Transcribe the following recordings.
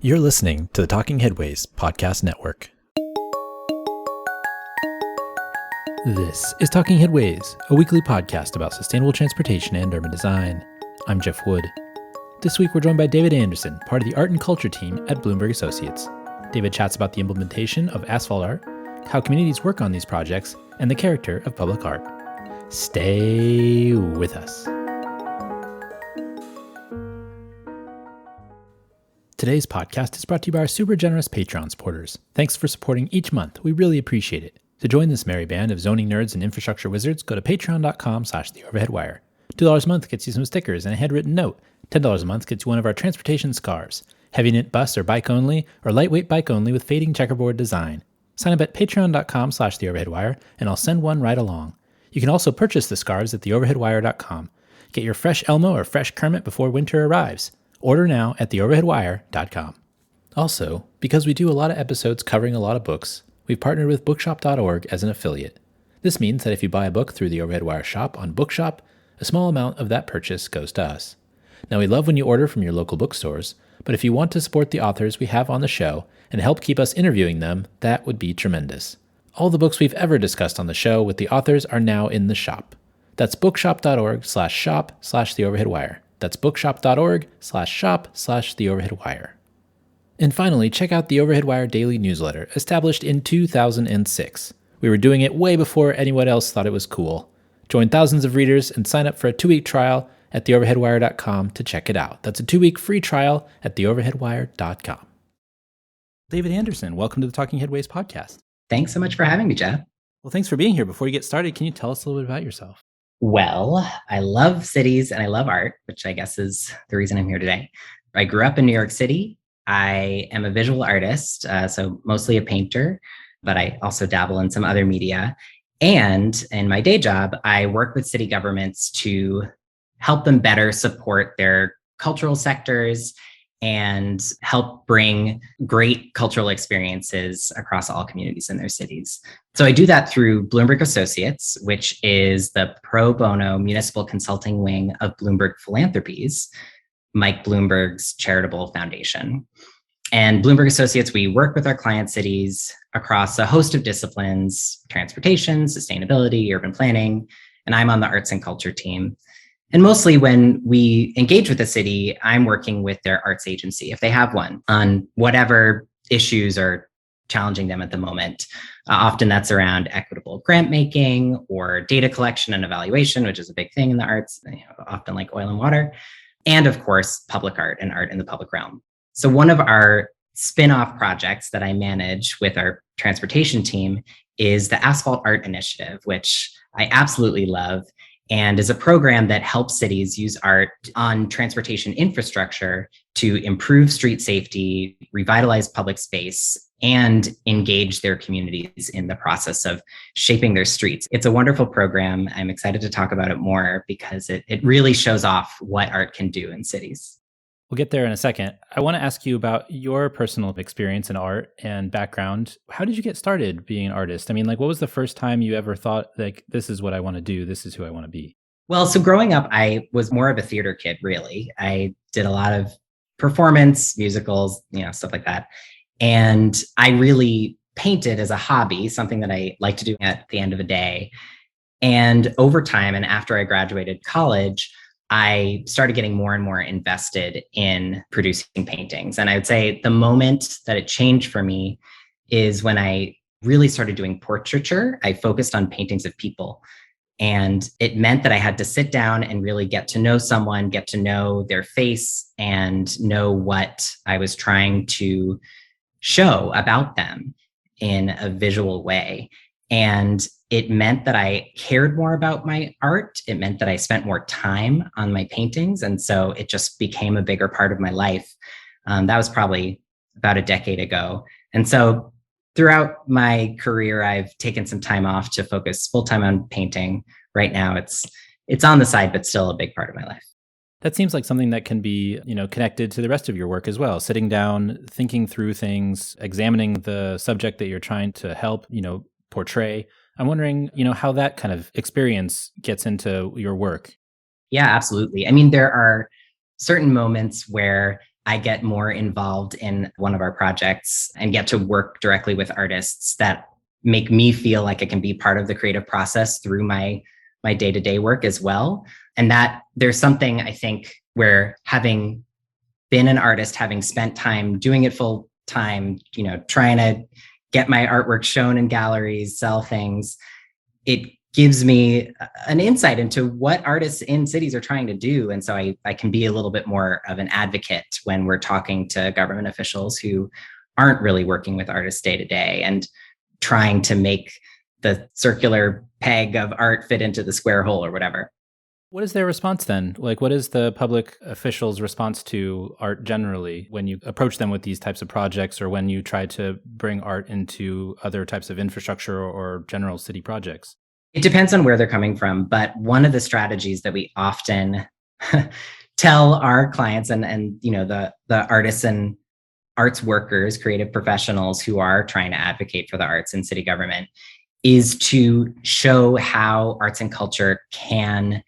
You're listening to the Talking Headways Podcast Network. This is Talking Headways, a weekly podcast about sustainable transportation and urban design. I'm Jeff Wood. This week we're joined by David Andersson, part of the art and culture team at Bloomberg Associates. David chats about the implementation of Asphalt Art, how communities work on these projects, and the character of public art. Stay with us. Today's podcast is brought to you by our super generous Patreon supporters. Thanks for supporting each month. We really appreciate it. To join this merry band of zoning nerds and infrastructure wizards, go to patreon.com/theoverheadwire. $2 a month gets you some stickers and a handwritten note. $10 a month gets you one of our transportation scarves. Heavy knit bus or bike only, or lightweight bike only with fading checkerboard design. Sign up at patreon.com/theoverheadwire and I'll send one right along. You can also purchase the scarves at theoverheadwire.com. Get your fresh Elmo or fresh Kermit before winter arrives. Order now at theoverheadwire.com. Also, because we do a lot of episodes covering a lot of books, we've partnered with bookshop.org as an affiliate. This means that if you buy a book through the Overhead Wire shop on Bookshop, a small amount of that purchase goes to us. Now, we love when you order from your local bookstores, but if you want to support the authors we have on the show and help keep us interviewing them, that would be tremendous. All the books we've ever discussed on the show with the authors are now in the shop. That's bookshop.org/shop/theoverheadwire. That's bookshop.org/shop/theoverheadwire. And finally, check out the Overhead Wire Daily Newsletter, established in 2006. We were doing it way before anyone else thought it was cool. Join thousands of readers and sign up for a 2-week trial at theoverheadwire.com to check it out. That's a 2-week free trial at theoverheadwire.com. David Andersson, welcome to the Talking Headways podcast. Thanks so much for having me, Jeff. Well, thanks for being here. Before you get started, can you tell us a little bit about yourself? Well, I love cities and I love art, which I guess is the reason I'm here today. I grew up in New York City. I am a visual artist, so mostly a painter, but I also dabble in some other media. And in my day job, I work with city governments to help them better support their cultural sectors and help bring great cultural experiences across all communities in their cities. So I do that through Bloomberg Associates, which is the pro bono municipal consulting wing of Bloomberg Philanthropies, Mike Bloomberg's charitable foundation. And Bloomberg Associates, we work with our client cities across a host of disciplines: transportation, sustainability, urban planning, and I'm on the arts and culture team. And mostly when we engage with the city, I'm working with their arts agency, if they have one, on whatever issues are challenging them at the moment. Often that's around equitable grant making or data collection and evaluation, which is a big thing in the arts, often like oil and water. And of course, public art and art in the public realm. So one of our spin-off projects that I manage with our transportation team is the Asphalt Art initiative, which I absolutely love, and is a program that helps cities use art on transportation infrastructure to improve street safety, revitalize public space, and engage their communities in the process of shaping their streets. It's a wonderful program. I'm excited to talk about it more because it really shows off what art can do in cities. We'll get there in a second. I want to ask you about your personal experience in art and background. How did you get started being an artist? I mean, what was the first time you ever thought, this is what I want to do, this is who I want to be? Well, so growing up, I was more of a theater kid, really. I did a lot of performance, musicals, stuff like that. And I really painted as a hobby, something that I like to do at the end of the day. And over time, and after I graduated college, I started getting more and more invested in producing paintings. And I would say the moment that it changed for me is when I really started doing portraiture. I focused on paintings of people. And it meant that I had to sit down and really get to know someone, get to know their face, and know what I was trying to show about them in a visual way. And it meant that I cared more about my art. It meant that I spent more time on my paintings. And so it just became a bigger part of my life. That was probably about a decade ago. And so throughout my career, I've taken some time off to focus full-time on painting. Right now, it's on the side, but still a big part of my life. That seems like something that can be, connected to the rest of your work as well. Sitting down, thinking through things, examining the subject that you're trying to help, portray. I'm wondering, how that kind of experience gets into your work. Yeah, absolutely. I mean, there are certain moments where I get more involved in one of our projects and get to work directly with artists that make me feel like I can be part of the creative process through my day-to-day work as well. And that there's something I think where having been an artist, having spent time doing it full time, trying to get my artwork shown in galleries, sell things, it gives me an insight into what artists in cities are trying to do. And so I can be a little bit more of an advocate when we're talking to government officials who aren't really working with artists day to day and trying to make the circular peg of art fit into the square hole or whatever. What is their response then? Like, what is the public officials' response to art generally when you approach them with these types of projects or when you try to bring art into other types of infrastructure or general city projects? It depends on where they're coming from, but one of the strategies that we often tell our clients and the artists and arts workers, creative professionals who are trying to advocate for the arts in city government is to show how arts and culture can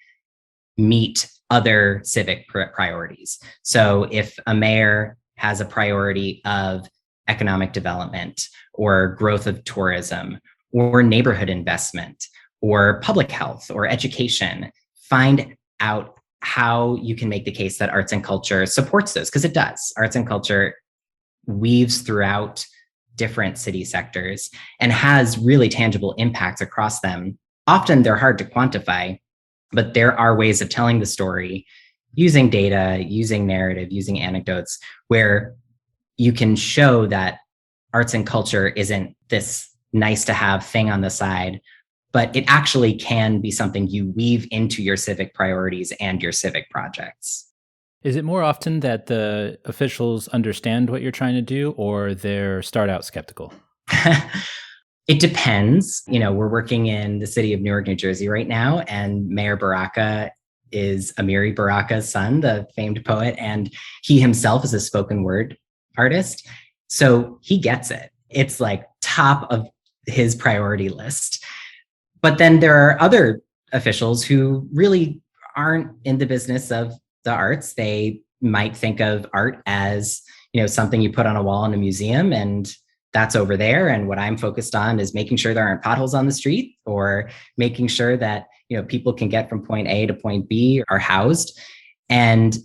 meet other civic priorities. So if a mayor has a priority of economic development or growth of tourism or neighborhood investment, or public health or education, find out how you can make the case that arts and culture supports those, because it does. Arts and culture weaves throughout different city sectors and has really tangible impacts across them. Often they're hard to quantify, but there are ways of telling the story using data, using narrative, using anecdotes, where you can show that arts and culture isn't this nice to have thing on the side, but it actually can be something you weave into your civic priorities and your civic projects. Is it more often that the officials understand what you're trying to do or they start out skeptical? It depends. We're working in the city of Newark, New Jersey right now, and Mayor Baraka is Amiri Baraka's son, the famed poet, and he himself is a spoken word artist. So he gets it. It's like top of his priority list. But then there are other officials who really aren't in the business of the arts. They might think of art as, something you put on a wall in a museum and that's over there. And what I'm focused on is making sure there aren't potholes on the street or making sure that, people can get from point A to point B are housed. And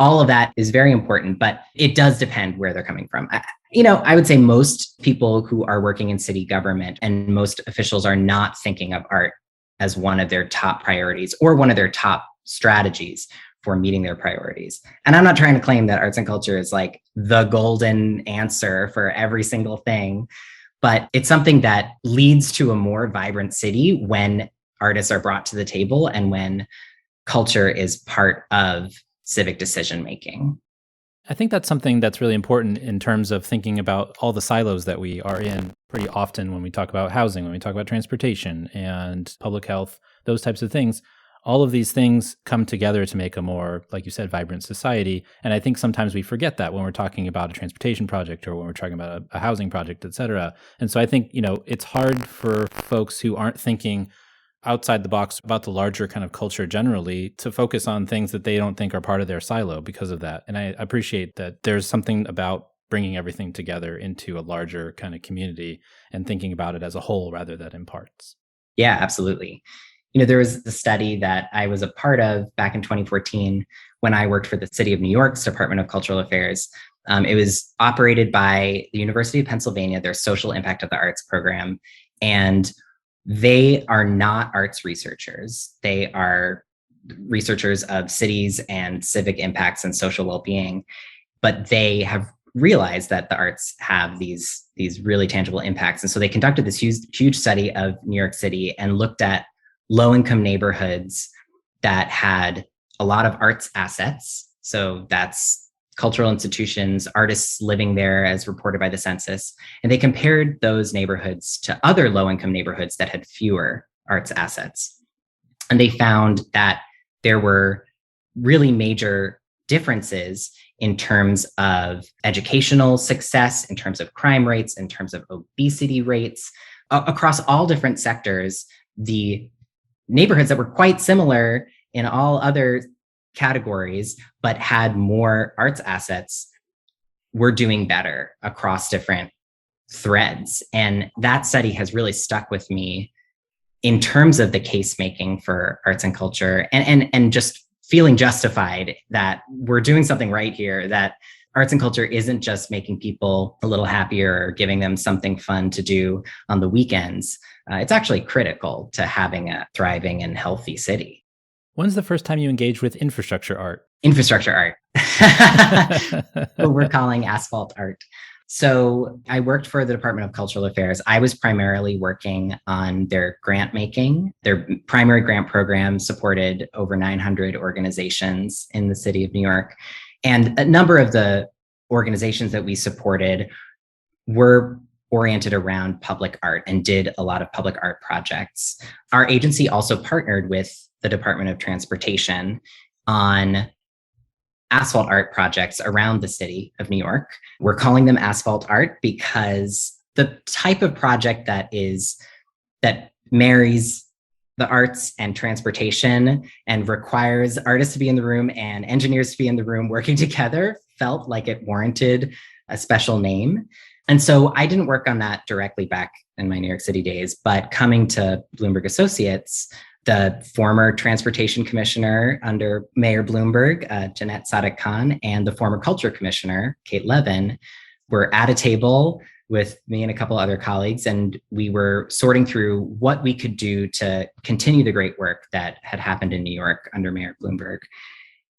all of that is very important, but it does depend where they're coming from. I would say most people who are working in city government and most officials are not thinking of art as one of their top priorities or one of their top strategies for meeting their priorities. And I'm not trying to claim that arts and culture is like the golden answer for every single thing, but it's something that leads to a more vibrant city when artists are brought to the table and when culture is part of civic decision-making. I think that's something that's really important in terms of thinking about all the silos that we are in pretty often when we talk about housing, when we talk about transportation and public health, those types of things. All of these things come together to make a more, like you said, vibrant society. And I think sometimes we forget that when we're talking about a transportation project or when we're talking about a housing project, et cetera. And so I think, it's hard for folks who aren't thinking outside the box about the larger kind of culture generally to focus on things that they don't think are part of their silo because of that. And I appreciate that there's something about bringing everything together into a larger kind of community and thinking about it as a whole rather than in parts. Yeah, absolutely. There was the study that I was a part of back in 2014 when I worked for the City of New York's Department of Cultural Affairs. It was operated by the University of Pennsylvania, their Social Impact of the Arts program. And they are not arts researchers. They are researchers of cities and civic impacts and social well-being, but they have realized that the arts have these really tangible impacts. And so they conducted this huge study of New York City and looked at low-income neighborhoods that had a lot of arts assets. So that's cultural institutions, artists living there as reported by the census. And they compared those neighborhoods to other low-income neighborhoods that had fewer arts assets. And they found that there were really major differences in terms of educational success, in terms of crime rates, in terms of obesity rates, across all different sectors. The neighborhoods that were quite similar in all other categories, but had more arts assets, we're doing better across different threads. And that study has really stuck with me in terms of the case making for arts and culture, and just feeling justified that we're doing something right here, that arts and culture isn't just making people a little happier or giving them something fun to do on the weekends. It's actually critical to having a thriving and healthy city. When's the first time you engaged with infrastructure art? Infrastructure art. What we're calling asphalt art. So I worked for the Department of Cultural Affairs. I was primarily working on their grant making. Their primary grant program supported over 900 organizations in the city of New York. And a number of the organizations that we supported were oriented around public art and did a lot of public art projects. Our agency also partnered with the Department of Transportation on asphalt art projects around the city of New York. We're calling them asphalt art because the type of project that marries the arts and transportation and requires artists to be in the room and engineers to be in the room working together felt like it warranted a special name. And so I didn't work on that directly back in my New York City days, but coming to Bloomberg Associates, the former transportation commissioner under Mayor Bloomberg, Jeanette Sadik Khan, and the former culture commissioner, Kate Levin, were at a table with me and a couple other colleagues, and we were sorting through what we could do to continue the great work that had happened in New York under Mayor Bloomberg.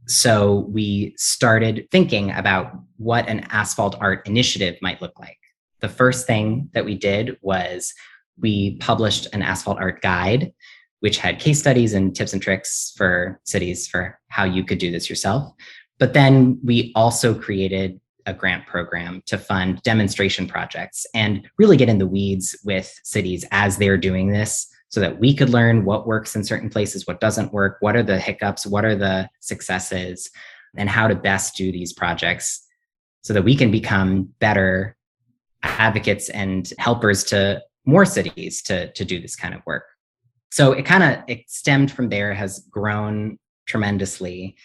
So we started thinking about what an asphalt art initiative might look like. The first thing that we did was we published an asphalt art guide, which had case studies and tips and tricks for cities for how you could do this yourself. But then we also created a grant program to fund demonstration projects and really get in the weeds with cities as they're doing this so that we could learn what works in certain places, what doesn't work, what are the hiccups, what are the successes, and how to best do these projects so that we can become better advocates and helpers to more cities to do this kind of work. So it stemmed from there, has grown tremendously,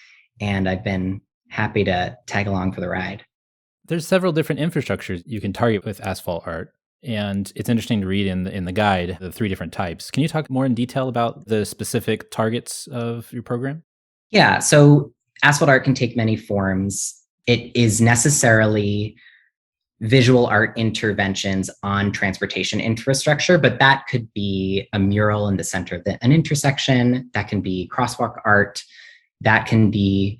and I've been happy to tag along for the ride. There's several different infrastructures you can target with asphalt art, and it's interesting to read in the guide the 3 different types. Can you talk more in detail about the specific targets of your program? Yeah, so asphalt art can take many forms. It is necessarily visual art interventions on transportation infrastructure, but that could be a mural in the center of an intersection. That can be crosswalk art. That can be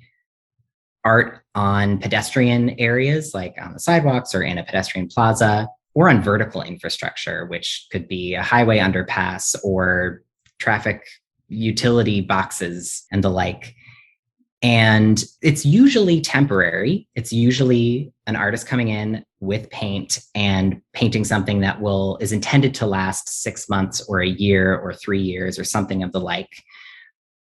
art on pedestrian areas, like on the sidewalks or in a pedestrian plaza, or on vertical infrastructure, which could be a highway underpass or traffic utility boxes and the like. And it's usually temporary. It's usually an artist coming in with paint and painting something that is intended to last 6 months or a year or 3 years or something of the like.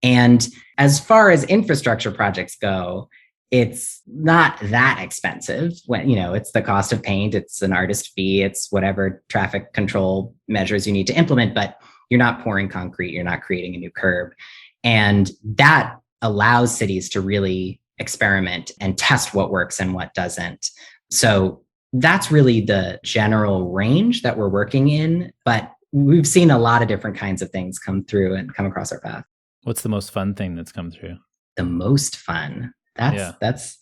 And as far as infrastructure projects go, it's not that expensive. When, it's the cost of paint, it's an artist fee, it's whatever traffic control measures you need to implement, but you're not pouring concrete, you're not creating a new curb. And that allows cities to really experiment and test what works and what doesn't. So that's really the general range that we're working in, but we've seen a lot of different kinds of things come through and come across our path. What's the most fun thing that's come through? The most fun? That's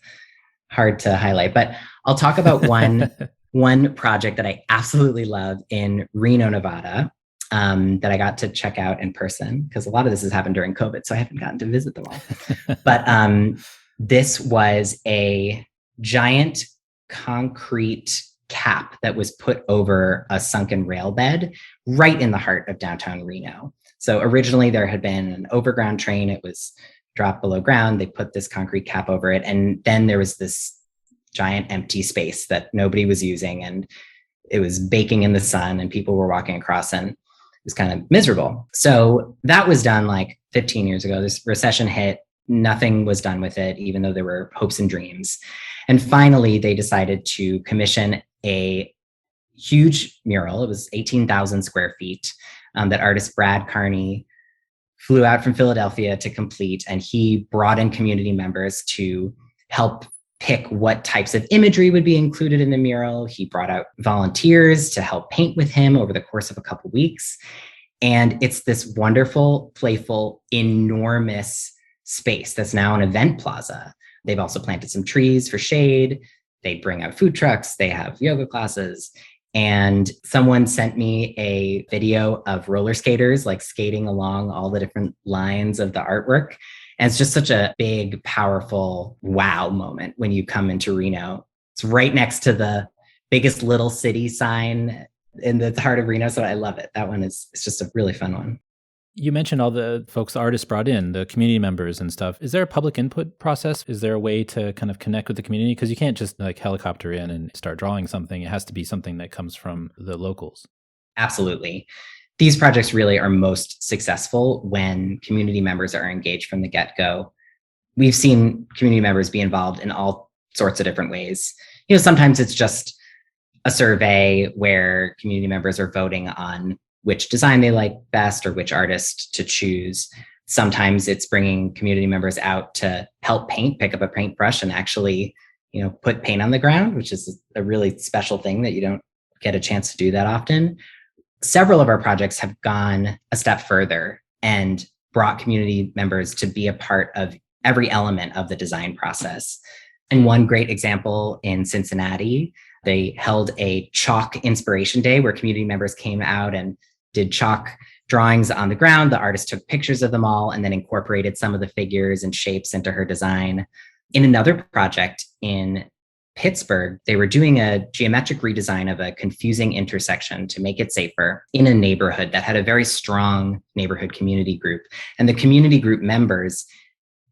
hard to highlight, but I'll talk about one project that I absolutely love in Reno, Nevada, that I got to check out in person, because a lot of this has happened during COVID, so I haven't gotten to visit them all. But this was a giant concrete cap that was put over a sunken rail bed right in the heart of downtown Reno. So originally there had been an overground train. It was dropped below ground. They put this concrete cap over it. And then there was this giant empty space that nobody was using. And it was baking in the sun and people were walking across, and it was kind of miserable. So that was done like 15 years ago. This recession hit. Nothing was done with it, even though there were hopes and dreams. And finally, they decided to commission a huge mural. It was 18,000 square feet that artist Brad Carney flew out from Philadelphia to complete. And he brought in community members to help pick what types of imagery would be included in the mural. He brought out volunteers to help paint with him over the course of a couple weeks. And it's this wonderful, playful, enormous space that's now an event plaza. They've also planted some trees for shade. They bring out food trucks. They have yoga classes. And someone sent me a video of roller skaters like skating along all the different lines of the artwork. And it's just such a big, powerful wow moment when you come into Reno. It's right next to the biggest little city sign in the heart of Reno. So I love it. That one it's just a really fun one. You mentioned all the folks the artists brought in, the community members and stuff. Is there a public input process? Is there a way to kind of connect with the community? Because you can't just like helicopter in and start drawing something. It has to be something that comes from the locals. Absolutely. These projects really are most successful when community members are engaged from the get-go. We've seen community members be involved in all sorts of different ways. Sometimes it's just a survey where community members are voting on which design they like best or which artist to choose. Sometimes it's bringing community members out to help paint, pick up a paintbrush and actually, put paint on the ground, which is a really special thing that you don't get a chance to do that often. Several of our projects have gone a step further and brought community members to be a part of every element of the design process. And one great example in Cincinnati, they held a chalk inspiration day where community members came out and did chalk drawings on the ground. The artist took pictures of them all and then incorporated some of the figures and shapes into her design. In another project in Pittsburgh, they were doing a geometric redesign of a confusing intersection to make it safer in a neighborhood that had a very strong neighborhood community group. And the community group members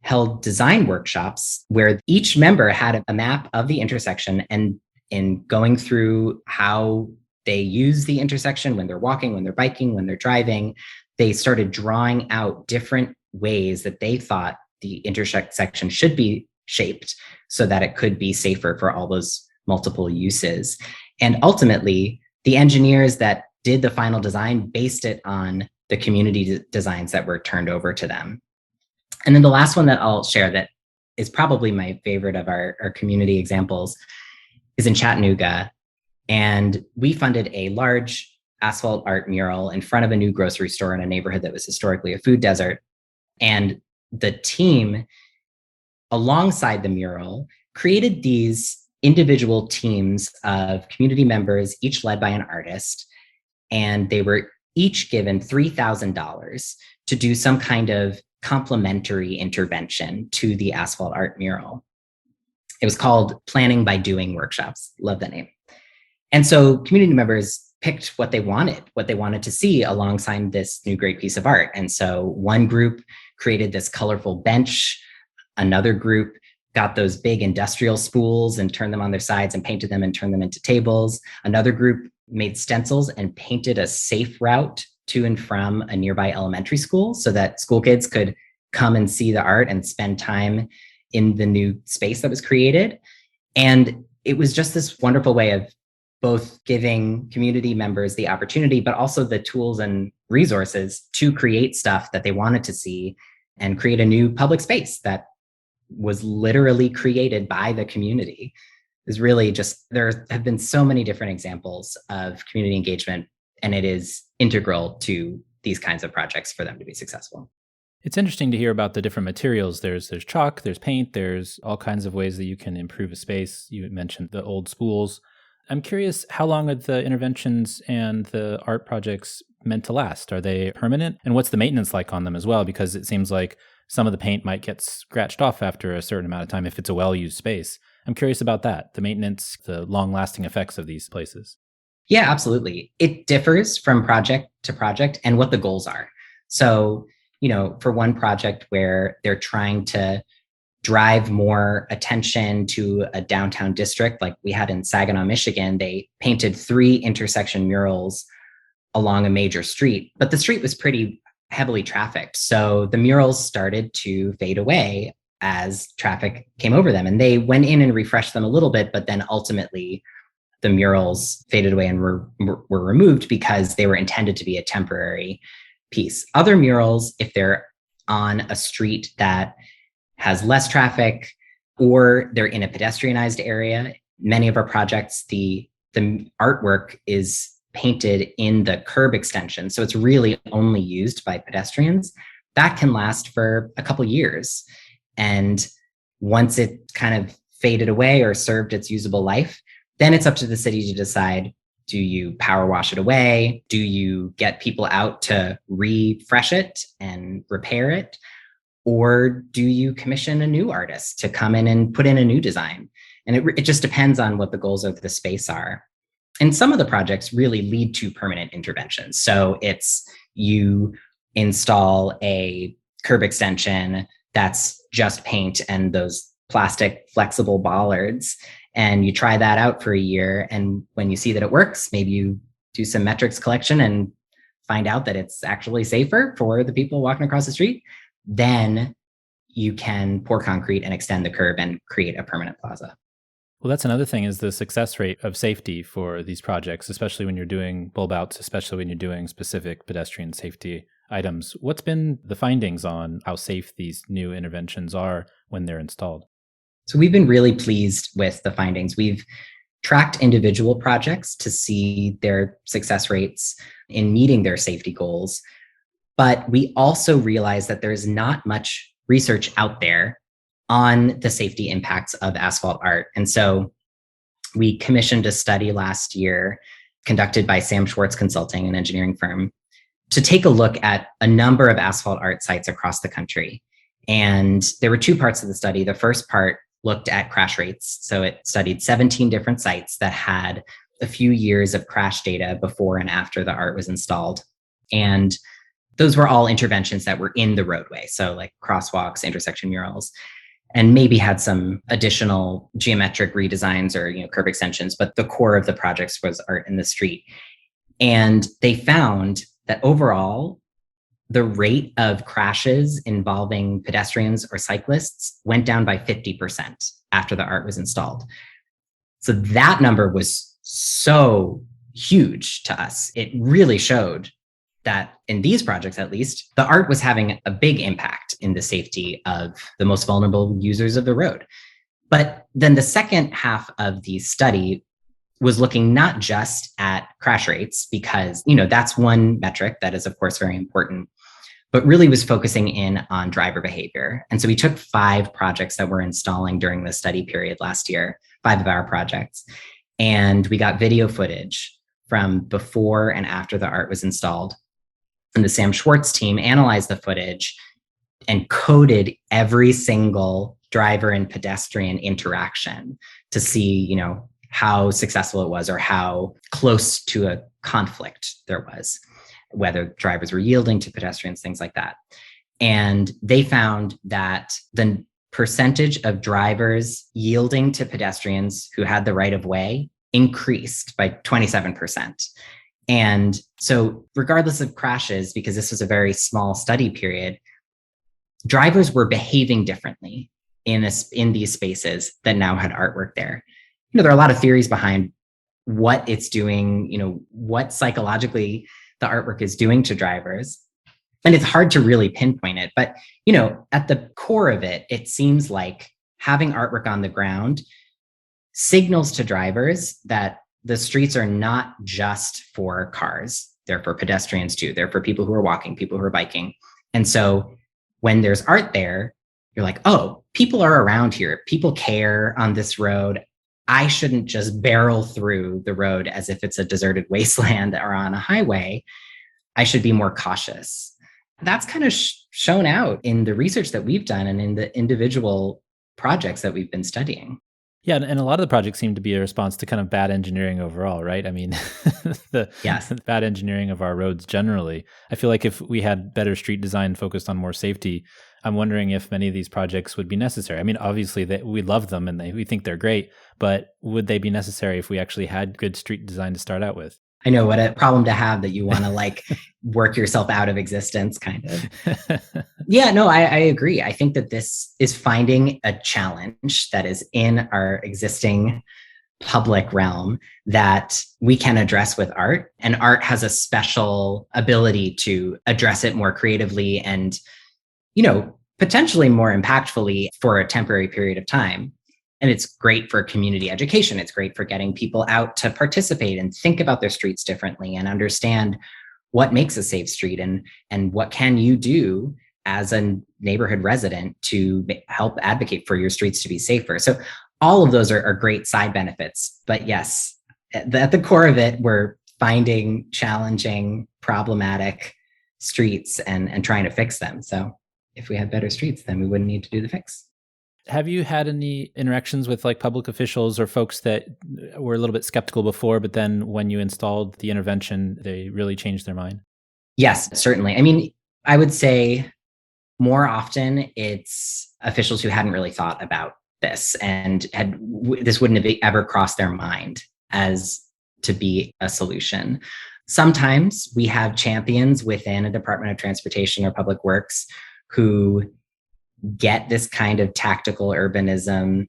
held design workshops where each member had a map of the intersection, and in going through how they use the intersection when they're walking, when they're biking, when they're driving, they started drawing out different ways that they thought the intersection should be shaped so that it could be safer for all those multiple uses. And ultimately, the engineers that did the final design based it on the community designs that were turned over to them. And then the last one that I'll share that is probably my favorite of our community examples is in Chattanooga. And we funded a large asphalt art mural in front of a new grocery store in a neighborhood that was historically a food desert. And the team, alongside the mural, created these individual teams of community members, each led by an artist. And they were each given $3,000 to do some kind of complementary intervention to the asphalt art mural. It was called Planning by Doing Workshops. Love that name. And so community members picked what they wanted to see alongside this new great piece of art. And so one group created this colorful bench. Another group got those big industrial spools and turned them on their sides and painted them and turned them into tables. Another group made stencils and painted a safe route to and from a nearby elementary school so that school kids could come and see the art and spend time in the new space that was created. And it was just this wonderful way of both giving community members the opportunity, but also the tools and resources to create stuff that they wanted to see and create a new public space that was literally created by the community. Is really just, there have been so many different examples of community engagement, and it is integral to these kinds of projects for them to be successful. It's interesting to hear about the different materials. There's chalk, there's paint, there's all kinds of ways that you can improve a space. You mentioned the old spools. I'm curious, how long are the interventions and the art projects meant to last? Are they permanent? And what's the maintenance like on them as well? Because it seems like some of the paint might get scratched off after a certain amount of time if it's a well-used space. I'm curious about that, the maintenance, the long-lasting effects of these places. Yeah, absolutely. It differs from project to project and what the goals are. So, for one project where they're trying to drive more attention to a downtown district, like we had in Saginaw, Michigan, they painted 3 intersection murals along a major street, but the street was pretty heavily trafficked. So the murals started to fade away as traffic came over them, and they went in and refreshed them a little bit, but then ultimately the murals faded away and were removed because they were intended to be a temporary piece. Other murals, if they're on a street that has less traffic, or they're in a pedestrianized area. Many of our projects, the artwork is painted in the curb extension. So it's really only used by pedestrians. That can last for a couple years. And once it kind of faded away or served its usable life, then it's up to the city to decide, do you power wash it away? Do you get people out to refresh it and repair it? Or do you commission a new artist to come in and put in a new design? And it just depends on what the goals of the space are. And some of the projects really lead to permanent interventions. So it's you install a curb extension that's just paint and those plastic flexible bollards, and you try that out for a year. And when you see that it works, maybe you do some metrics collection and find out that it's actually safer for the people walking across the street. Then you can pour concrete and extend the curb and create a permanent plaza. Well, that's another thing is the success rate of safety for these projects, especially when you're doing bulb outs, especially when you're doing specific pedestrian safety items. What's been the findings on how safe these new interventions are when they're installed? So we've been really pleased with the findings. We've tracked individual projects to see their success rates in meeting their safety goals. But we also realize that there's not much research out there on the safety impacts of asphalt art. And so we commissioned a study last year conducted by Sam Schwartz Consulting, an engineering firm, to take a look at a number of asphalt art sites across the country. And there were two parts of the study. The first part looked at crash rates. So it studied 17 different sites that had a few years of crash data before and after the art was installed. And those were all interventions that were in the roadway. So like crosswalks, intersection murals, and maybe had some additional geometric redesigns or curb extensions, but the core of the projects was art in the street. And they found that overall, the rate of crashes involving pedestrians or cyclists went down by 50% after the art was installed. So that number was so huge to us. It really showed that in these projects, at least, the art was having a big impact in the safety of the most vulnerable users of the road. But then the second half of the study was looking not just at crash rates, because that's one metric that is, of course, very important, but really was focusing in on driver behavior. And so we took 5 projects that we're installing during the study period last year, 5 of our projects, and we got video footage from before and after the art was installed. And the Sam Schwartz team analyzed the footage and coded every single driver and pedestrian interaction to see, how successful it was or how close to a conflict there was, whether drivers were yielding to pedestrians, things like that. And they found that the percentage of drivers yielding to pedestrians who had the right of way increased by 27%. And so regardless of crashes, because this was a very small study period, drivers were behaving differently in these spaces that now had artwork there. There are a lot of theories behind what it's doing, what psychologically the artwork is doing to drivers. And it's hard to really pinpoint it. But, at the core of it, it seems like having artwork on the ground signals to drivers that the streets are not just for cars. They're for pedestrians too. They're for people who are walking, people who are biking. And so when there's art there, you're like, oh, people are around here. People care on this road. I shouldn't just barrel through the road as if it's a deserted wasteland or on a highway. I should be more cautious. That's kind of shown out in the research that we've done and in the individual projects that we've been studying. Yeah, and a lot of the projects seem to be a response to kind of bad engineering overall, right? I mean, the bad engineering of our roads generally. I feel like if we had better street design focused on more safety, I'm wondering if many of these projects would be necessary. I mean, obviously, we love them and we think they're great, but would they be necessary if we actually had good street design to start out with? I know, what a problem to have that you want to work yourself out of existence, kind of. Yeah, no, I agree. I think that this is finding a challenge that is in our existing public realm that we can address with art. And art has a special ability to address it more creatively and, potentially more impactfully for a temporary period of time. And it's great for community education. It's great for getting people out to participate and think about their streets differently and understand what makes a safe street and what can you do as a neighborhood resident to help advocate for your streets to be safer. So all of those are great side benefits. But yes, at the core of it, we're finding challenging, problematic streets and trying to fix them. So if we had better streets, then we wouldn't need to do the fix. Have you had any interactions with like public officials or folks that were a little bit skeptical before, but then when you installed the intervention, they really changed their mind? Yes, certainly. I mean, I would say more often it's officials who hadn't really thought about this and this wouldn't have ever crossed their mind as to be a solution. Sometimes we have champions within a Department of Transportation or Public Works who get this kind of tactical urbanism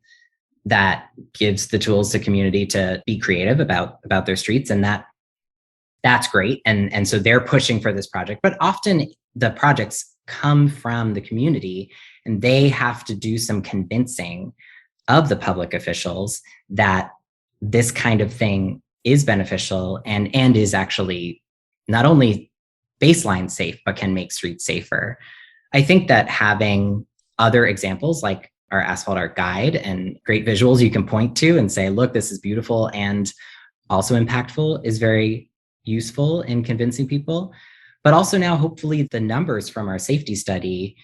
that gives the tools to community to be creative about their streets. And that's great. And so they're pushing for this project, but often the projects come from the community and they have to do some convincing of the public officials that this kind of thing is beneficial and is actually not only baseline safe, but can make streets safer. I think that having other examples like our Asphalt Art guide and great visuals you can point to and say, look, this is beautiful and also impactful is very useful in convincing people. But also now, hopefully, the numbers from our safety study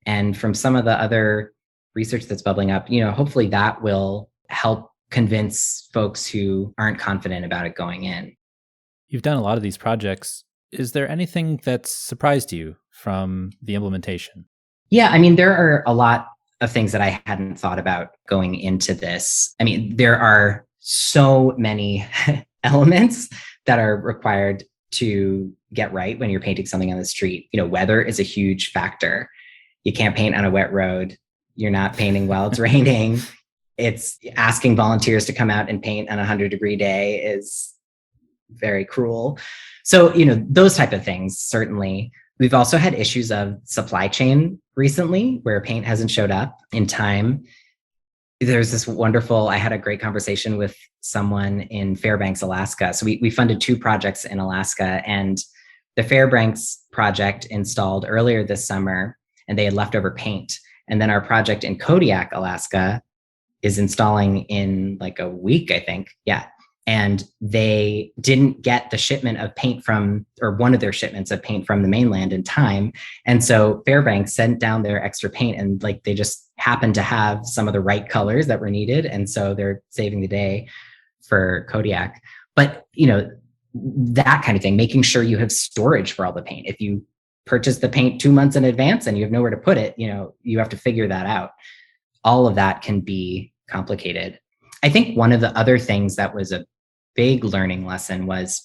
and from some of the other research that's bubbling up, hopefully that will help convince folks who aren't confident about it going in. You've done a lot of these projects. Is there anything that's surprised you from the implementation? Yeah, I mean, there are a lot of things that I hadn't thought about going into this. I mean, there are so many elements that are required to get right when you're painting something on the street. Weather is a huge factor. You can't paint on a wet road. You're not painting while it's raining. It's asking volunteers to come out and paint on a 100-degree day is very cruel. So, those type of things, certainly. We've also had issues of supply chain recently where paint hasn't showed up in time. There's this I had a great conversation with someone in Fairbanks, Alaska. So we funded 2 projects in Alaska, and the Fairbanks project installed earlier this summer and they had leftover paint. And then our project in Kodiak, Alaska is installing in like a week, I think. Yeah. And they didn't get the shipment of paint or one of their shipments of paint from the mainland in time. And so Fairbanks sent down their extra paint and they just happened to have some of the right colors that were needed. And so they're saving the day for Kodiak. But, that kind of thing, making sure you have storage for all the paint. If you purchase the paint 2 months in advance and you have nowhere to put it, you have to figure that out. All of that can be complicated. I think one of the other things that was a big learning lesson was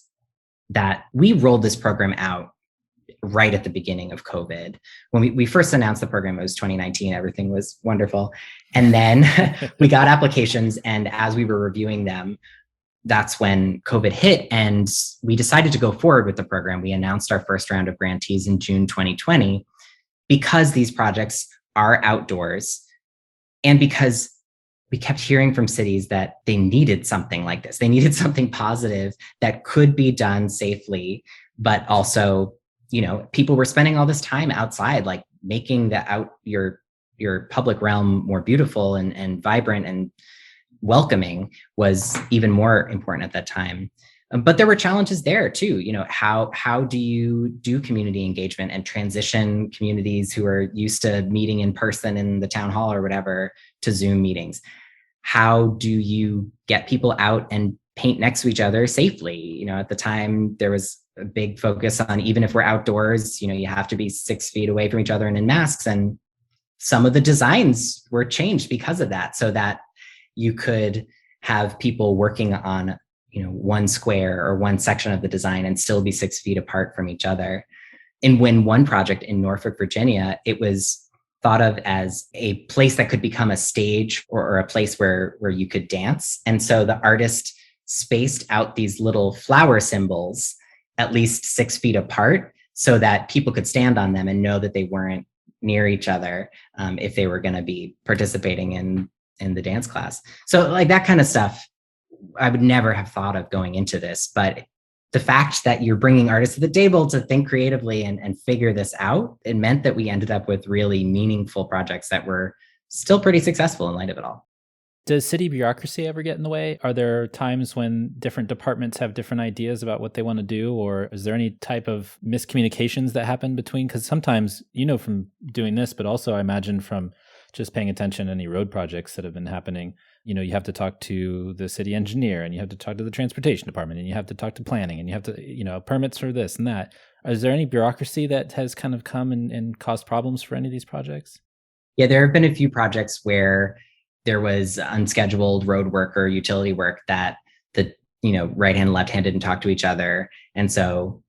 that we rolled this program out right at the beginning of COVID. When we first announced the program, it was 2019, everything was wonderful. And then we got applications, and as we were reviewing them, that's when COVID hit and we decided to go forward with the program. We announced our first round of grantees in June 2020 because these projects are outdoors and because we kept hearing from cities that they needed something like this. They needed something positive that could be done safely, but also, people were spending all this time outside, like making your public realm more beautiful and vibrant and welcoming was even more important at that time. But there were challenges there too. How do you do community engagement and transition communities who are used to meeting in person in the town hall or whatever to Zoom meetings? How do you get people out and paint next to each other safely? At the time there was a big focus on, even if we're outdoors, you have to be 6 feet away from each other and in masks. And some of the designs were changed because of that, so that you could have people working on, one square or one section of the design and still be 6 feet apart from each other. And when one project in Norfolk, Virginia, it was thought of as a place that could become a stage or a place where you could dance. And so the artist spaced out these little flower symbols at least 6 feet apart so that people could stand on them and know that they weren't near each other if they were going to be participating in the dance class. So like that kind of stuff, I would never have thought of going into this, but the fact that you're bringing artists to the table to think creatively and figure this out, it meant that we ended up with really meaningful projects that were still pretty successful in light of it all. Does city bureaucracy ever get in the way? Are there times when different departments have different ideas about what they want to do? Or is there any type of miscommunications that happen between? Because sometimes, from doing this, but also I imagine from just paying attention to any road projects that have been happening, you have to talk to the city engineer and you have to talk to the transportation department and you have to talk to planning and you have to, permits for this and that. Is there any bureaucracy that has kind of come and caused problems for any of these projects? Yeah, there have been a few projects where there was unscheduled road work or utility work that the, right hand and left hand didn't talk to each other. And so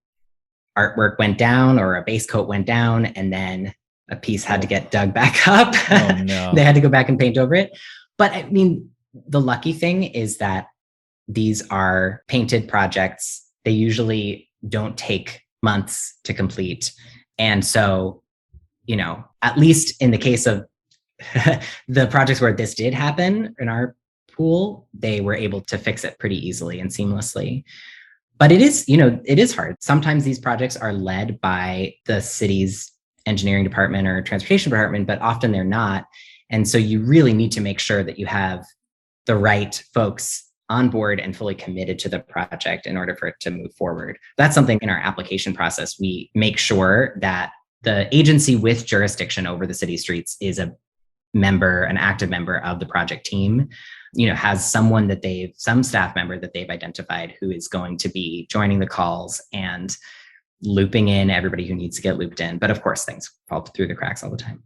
artwork went down or a base coat went down and then a piece had to get dug back up. Oh, no. They had to go back and paint over it. But I mean, the lucky thing is that these are painted projects. They usually don't take months to complete. And so, at least in the case of the projects where this did happen in our pool, they were able to fix it pretty easily and seamlessly. But it is hard. Sometimes these projects are led by the city's engineering department or transportation department, but often they're not. And so you really need to make sure that you have the right folks on board and fully committed to the project in order for it to move forward. That's something in our application process. We make sure that the agency with jurisdiction over the city streets is an active member of the project team, has some staff member that they've identified who is going to be joining the calls and looping in everybody who needs to get looped in. But of course, things fall through the cracks all the time.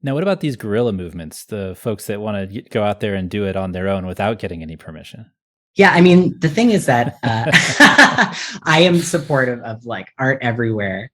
Now, what about these guerrilla movements, the folks that want to go out there and do it on their own without getting any permission? Yeah, I mean, the thing is that I am supportive of like art everywhere.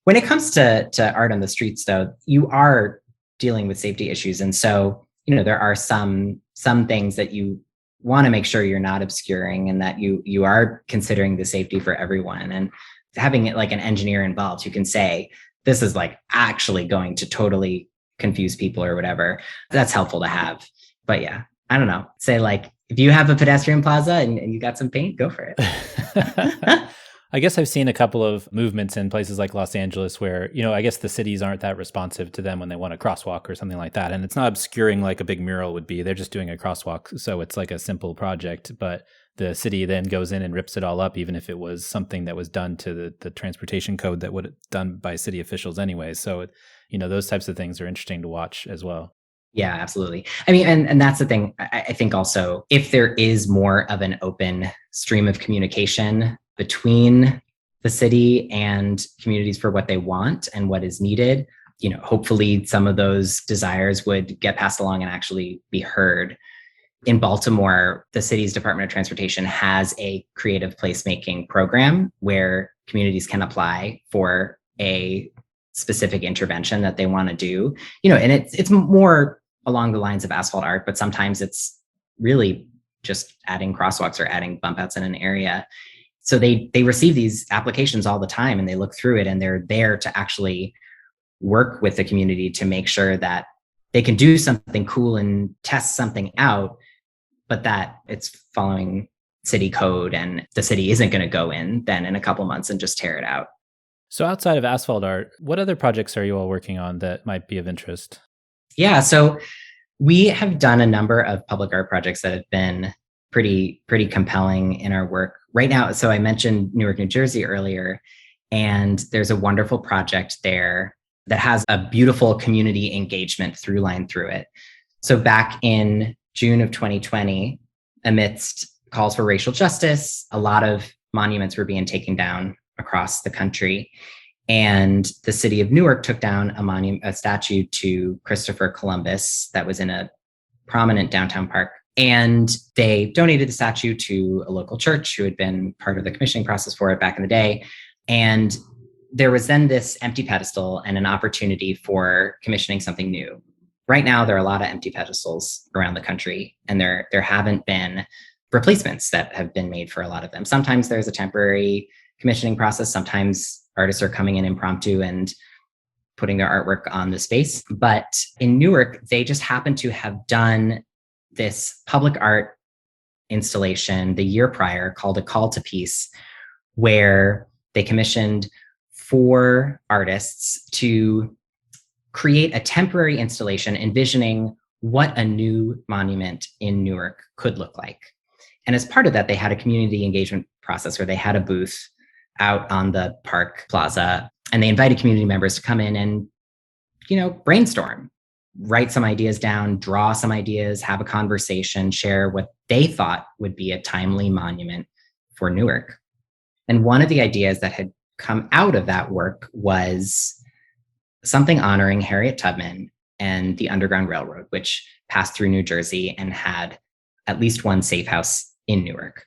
When it comes to art on the streets, though, you are dealing with safety issues. And so, there are some things that you want to make sure you're not obscuring and that you are considering the safety for everyone. And having it like an engineer involved who can say, this is like actually going to totally confuse people or whatever, that's helpful to have. But yeah, I don't know. Say like, if you have a pedestrian plaza and you got some paint, go for it. I guess I've seen a couple of movements in places like Los Angeles where, I guess the cities aren't that responsive to them when they want a crosswalk or something like that. And it's not obscuring like a big mural would be. They're just doing a crosswalk. So it's like a simple project, but the city then goes in and rips it all up, even if it was something that was done to the transportation code that would have done by city officials anyway. So, those types of things are interesting to watch as well. Yeah, absolutely. I mean, and that's the thing. I think also, if there is more of an open stream of communication between the city and communities for what they want and what is needed, hopefully some of those desires would get passed along and actually be heard. In Baltimore, the city's Department of Transportation has a creative placemaking program where communities can apply for a specific intervention that they want to do. And it's more along the lines of Asphalt Art, but sometimes it's really just adding crosswalks or adding bump outs in an area. So they receive these applications all the time and they look through it and they're there to actually work with the community to make sure that they can do something cool and test something out, but that it's following city code and the city isn't going to go in then in a couple months and just tear it out. So outside of Asphalt Art, what other projects are you all working on that might be of interest? Yeah, so we have done a number of public art projects that have been pretty compelling in our work right now. So I mentioned Newark, New Jersey earlier, and there's a wonderful project there that has a beautiful community engagement through line through it. So back in June of 2020, amidst calls for racial justice, a lot of monuments were being taken down across the country. And the city of Newark took down a statue to Christopher Columbus that was in a prominent downtown park. And they donated the statue to a local church who had been part of the commissioning process for it back in the day. And there was then this empty pedestal and an opportunity for commissioning something new. Right now, there are a lot of empty pedestals around the country, and there haven't been replacements that have been made for a lot of them. Sometimes there's a temporary commissioning process. Sometimes artists are coming in impromptu and putting their artwork on the space. But in Newark, they just happened to have done this public art installation the year prior called A Call to Peace, where they commissioned 4 artists to create a temporary installation envisioning what a new monument in Newark could look like. And as part of that, they had a community engagement process where they had a booth out on the park plaza, and they invited community members to come in and, brainstorm, write some ideas down, draw some ideas, have a conversation, share what they thought would be a timely monument for Newark. And one of the ideas that had come out of that work was something honoring Harriet Tubman and the Underground Railroad, which passed through New Jersey and had at least one safe house in Newark.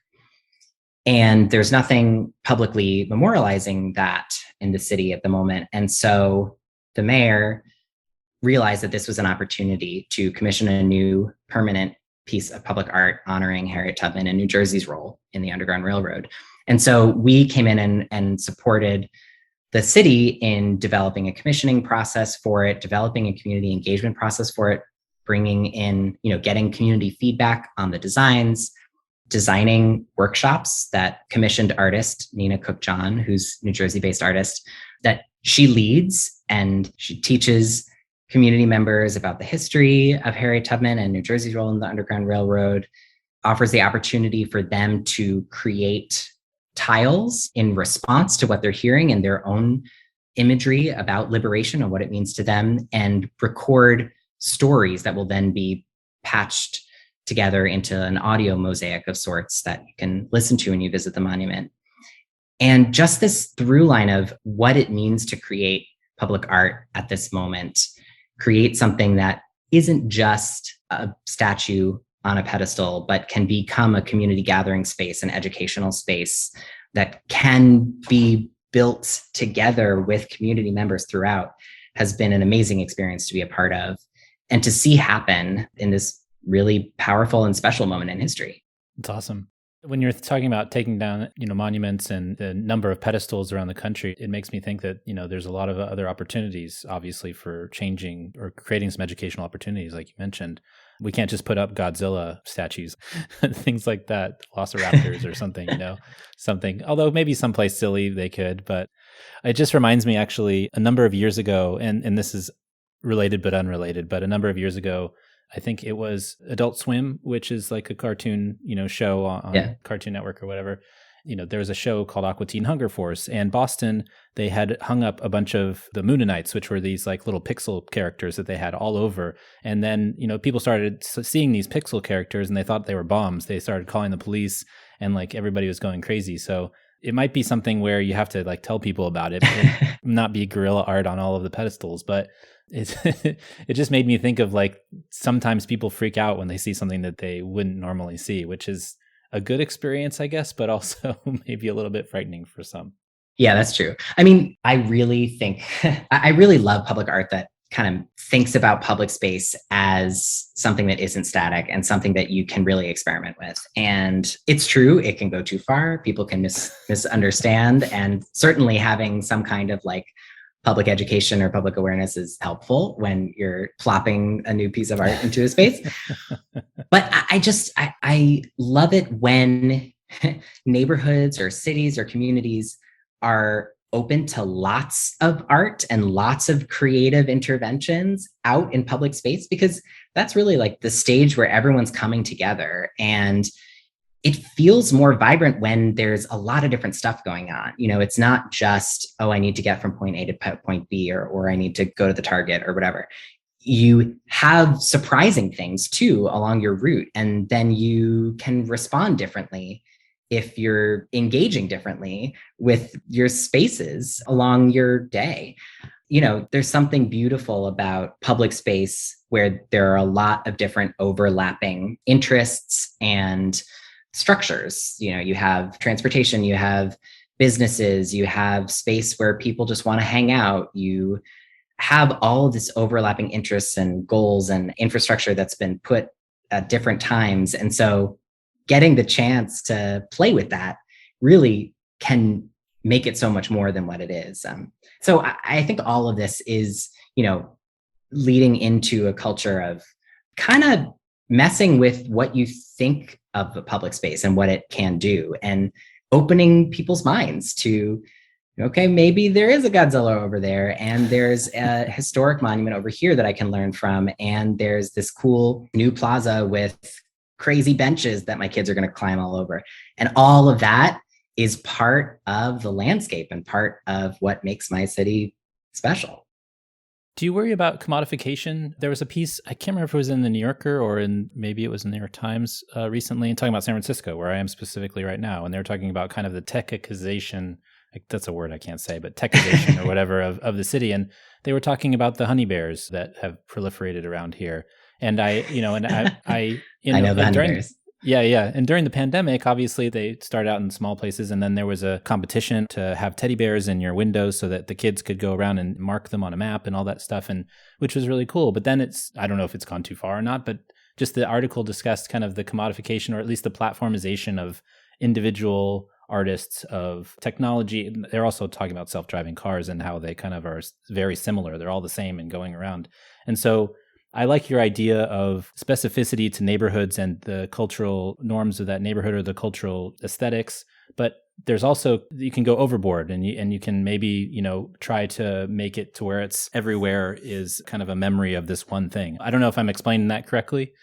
And there's nothing publicly memorializing that in the city at the moment. And so the mayor realized that this was an opportunity to commission a new permanent piece of public art honoring Harriet Tubman and New Jersey's role in the Underground Railroad. And so we came in and supported the city in developing a commissioning process for it, developing a community engagement process for it, bringing in, getting community feedback on the designs, designing workshops that commissioned artist Nina Cook-John, who's New Jersey-based artist, that she leads, and she teaches community members about the history of Harriet Tubman and New Jersey's role in the Underground Railroad, offers the opportunity for them to create tiles in response to what they're hearing and their own imagery about liberation and what it means to them, and record stories that will then be patched together into an audio mosaic of sorts that you can listen to when you visit the monument. And just this through line of what it means to create public art at this moment, create something that isn't just a statue on a pedestal, but can become a community gathering space, an educational space that can be built together with community members throughout, has been an amazing experience to be a part of and to see happen in this really powerful and special moment in history. It's awesome. When you're talking about taking down, monuments and the number of pedestals around the country, it makes me think that, there's a lot of other opportunities, obviously, for changing or creating some educational opportunities, like you mentioned. We can't just put up Godzilla statues, things like that, Velociraptors or something, something, although maybe someplace silly they could. But it just reminds me, actually, a number of years ago, and this is related but unrelated, but a number of years ago, I think it was Adult Swim, which is like a cartoon, show on Cartoon Network or whatever. There was a show called Aqua Teen Hunger Force, and Boston, they had hung up a bunch of the Moonanites, which were these like little pixel characters that they had all over. And then, people started seeing these pixel characters and they thought they were bombs. They started calling the police and like everybody was going crazy. So it might be something where you have to like tell people about it, and not be guerrilla art on all of the pedestals, but it just made me think of like sometimes people freak out when they see something that they wouldn't normally see, which is a good experience, I guess, but also maybe a little bit frightening for some. Yeah, that's true. I mean, I really think, I really love public art that kind of thinks about public space as something that isn't static and something that you can really experiment with. And it's true, it can go too far. People can misunderstand. And certainly having some kind of like public education or public awareness is helpful when you're plopping a new piece of art into a space. But I love it when neighborhoods or cities or communities are open to lots of art and lots of creative interventions out in public space, because that's really like the stage where everyone's coming together. And it feels more vibrant when there's a lot of different stuff going on. It's not just, I need to get from point A to point B, or I need to go to the Target or whatever. You have surprising things too along your route, and then you can respond differently if you're engaging differently with your spaces along your day. There's something beautiful about public space where there are a lot of different overlapping interests and structures. You have transportation, you have businesses, you have space where people just want to hang out. You have all of this overlapping interests and goals and infrastructure that's been put at different times. And so getting the chance to play with that really can make it so much more than what it is. So I think all of this is, leading into a culture of kind of messing with what you think of the public space and what it can do, and opening people's minds to, okay, maybe there is a Godzilla over there, and there's a historic monument over here that I can learn from, and there's this cool new plaza with crazy benches that my kids are going to climb all over. And all of that is part of the landscape and part of what makes my city special. Do you worry about commodification? There was a piece, I can't remember if it was in the New Yorker or maybe it was in the New York Times recently, talking about San Francisco, where I am specifically right now. And they're talking about kind of the techization, that's a word I can't say, but techization or whatever of the city. And they were talking about the honey bears that have proliferated around here. And I know the honey bears. Yeah. And during the pandemic, obviously, they started out in small places, and then there was a competition to have teddy bears in your windows so that the kids could go around and mark them on a map and all that stuff, and which was really cool. But then I don't know if it's gone too far or not, but just the article discussed kind of the commodification, or at least the platformization of individual artists, of technology. They're also talking about self-driving cars and how they kind of are very similar. They're all the same and going around. And so I like your idea of specificity to neighborhoods and the cultural norms of that neighborhood or the cultural aesthetics. But there's also, you can go overboard, and you can maybe, try to make it to where it's everywhere is kind of a memory of this one thing. I don't know if I'm explaining that correctly,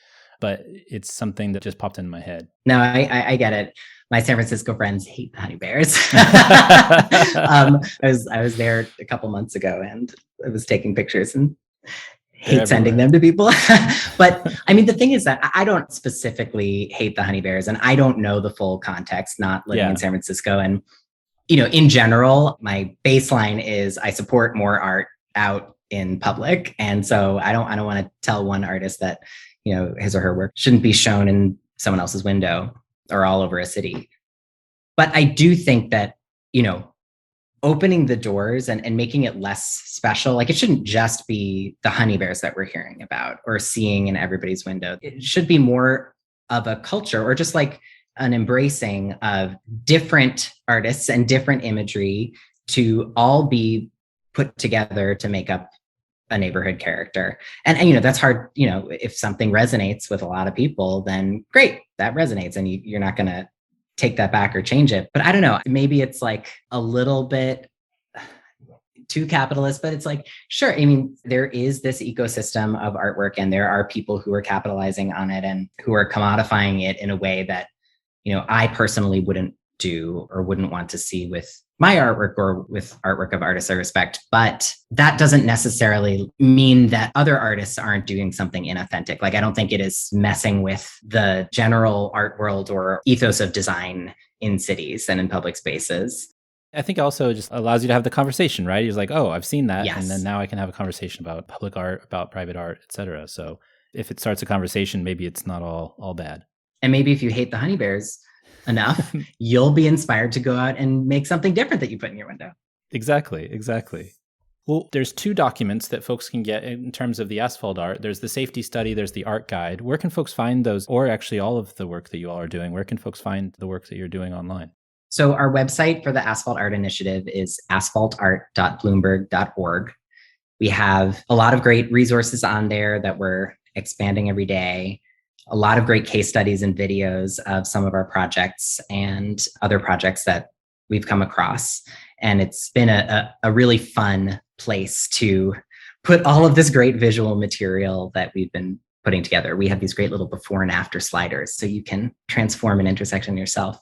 but it's something that just popped in my head. No, I get it. My San Francisco friends hate the honey bears. I was there a couple months ago, and I was taking pictures and hate sending them to people. But I mean, the thing is that I don't specifically hate the honey bears, and I don't know the full context, not living in San Francisco. And, in general, my baseline is I support more art out in public. And so I don't want to tell one artist that, his or her work shouldn't be shown in someone else's window or all over a city. But I do think that, opening the doors and making it less special. Like, it shouldn't just be the honey bears that we're hearing about or seeing in everybody's window. It should be more of a culture, or just like an embracing of different artists and different imagery to all be put together to make up a neighborhood character. And that's hard. If something resonates with a lot of people, then great, that resonates, and you're not going to take that back or change it. But I don't know, maybe it's like a little bit too capitalist, but it's like, sure. I mean, there is this ecosystem of artwork, and there are people who are capitalizing on it and who are commodifying it in a way that, I personally wouldn't do or wouldn't want to see with my artwork or with artwork of artists I respect. But that doesn't necessarily mean that other artists aren't doing something inauthentic. Like, I don't think it is messing with the general art world or ethos of design in cities and in public spaces. I think also just allows you to have the conversation, right? He's like, oh, I've seen that. Yes. And then now I can have a conversation about public art, about private art, et cetera. So if it starts a conversation, maybe it's not all bad. And maybe if you hate the honey bears enough, you'll be inspired to go out and make something different that you put in your window. Exactly. Well, there's 2 documents that folks can get in terms of the Asphalt Art. There's the safety study, there's the art guide. Where can folks find those, or actually all of the work that you all are doing? Where can folks find the work that you're doing online? So our website for the Asphalt Art Initiative is asphaltart.bloomberg.org. We have a lot of great resources on there that we're expanding every day. A lot of great case studies and videos of some of our projects and other projects that we've come across. And it's been a really fun place to put all of this great visual material that we've been putting together. We have these great little before and after sliders, so you can transform an intersection yourself.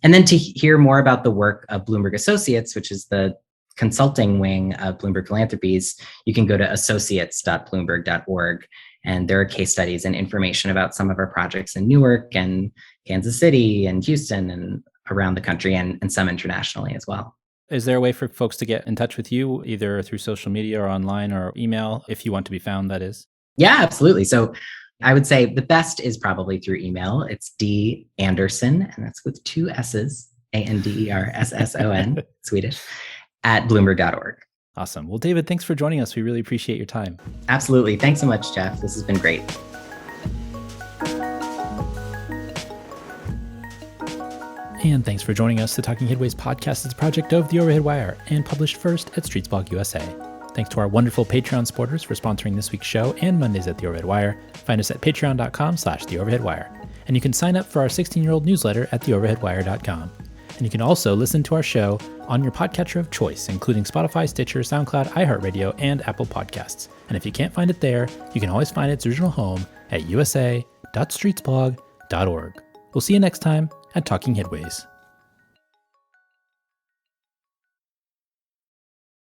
And then to hear more about the work of Bloomberg Associates, which is the consulting wing of Bloomberg Philanthropies, you can go to associates.bloomberg.org. And there are case studies and information about some of our projects in Newark and Kansas City and Houston and around the country, and some internationally as well. Is there a way for folks to get in touch with you, either through social media or online or email, if you want to be found, that is? Yeah, absolutely. So I would say the best is probably through email. It's D Andersson, and that's with 2 S's, Andersson, Swedish, at bloomberg.org. Awesome. Well, David, thanks for joining us. We really appreciate your time. Absolutely. Thanks so much, Jeff. This has been great. And thanks for joining us. The Talking Headways podcast is a project of The Overhead Wire and published first at Streetsblog USA. Thanks to our wonderful Patreon supporters for sponsoring this week's show and Mondays at The Overhead Wire. Find us at patreon.com/theoverheadwire. And you can sign up for our 16-year-old newsletter at theoverheadwire.com. And you can also listen to our show on your podcatcher of choice, including Spotify, Stitcher, SoundCloud, iHeartRadio, and Apple Podcasts. And if you can't find it there, you can always find its original home at usa.streetsblog.org. We'll see you next time at Talking Headways.